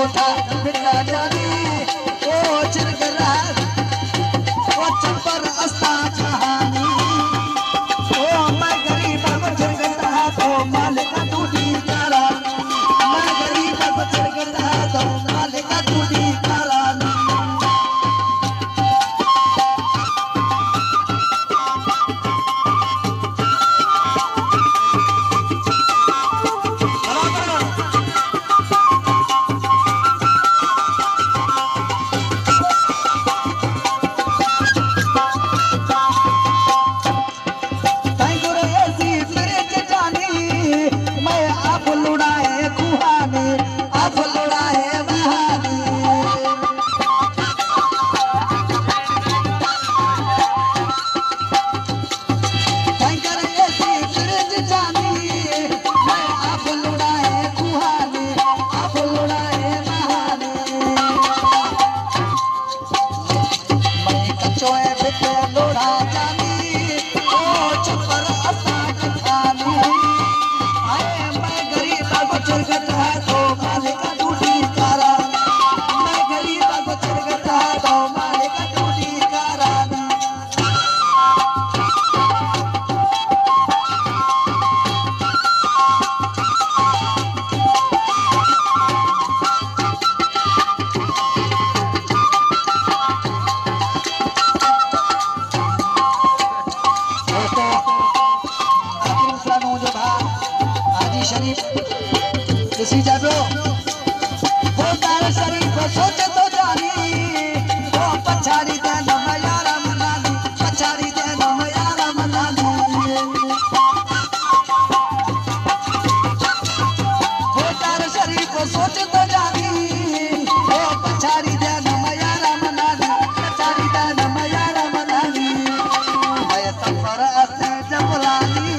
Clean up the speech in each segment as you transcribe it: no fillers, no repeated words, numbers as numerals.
कोठा बिना जानी ओ चिरगरा ओ चंपर अस्ता कहानी ओ मैं गरीब को चिरगरा तो मालिक टूटी तारा मैं गरीब को चिरगरा तो मालिक टूटी तारा किसी जाबो वो तार शरीफ सोचे तो जानी वो पछाड़ी दे नम यारा मनानी पछाड़ी दे नम यारा मनानी वो तार शरीफ सोचे तो जानी वो पछाड़ी दे नम यारा मनानी पछाड़ी दे नम यारा मनानी मैं सफर असे जबलानी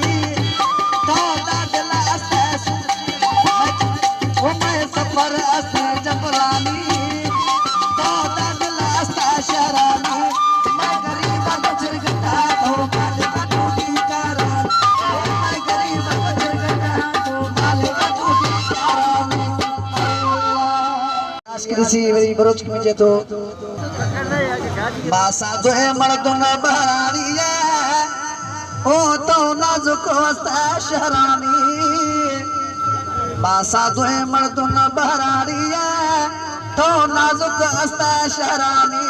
तो दादला असे वो मैं सफर असे जबलानी तो दादला असे शरानी मैं गरीब को चिरगटा तो मालिक टूटी करा मैं गरीब को चिरगटा तो मालिक टूटी करा कृषि मेरी बरोच में जे तो बासा जो है मर्द न बहारिया ओ तो नाजुक असे शरानी बासा दुए मर्दुन बहरारिया तो नाजुक अस्ता शरानी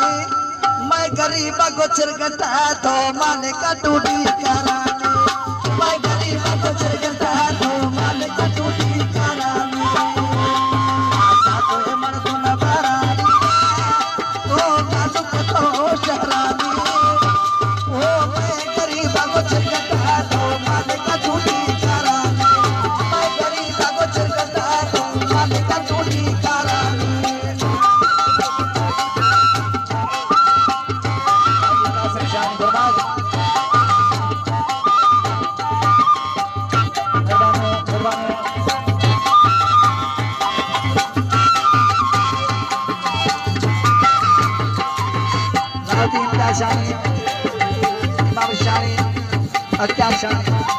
मैं गरीब को चिरगटा तो मालिक टूटी करानी मैं गरीब को चिरगटा तो मालिक टूटी करानी बासा दुए मर्दुन बहरारिया तो नाजुक तो शरानी ओ मैं गरीब को चिरगटा तो मालिक टूटी करानी मैं गरीब को चिरगटा तो मालिक टूटी करानी शानी, इमाम शानी, अत्या शानी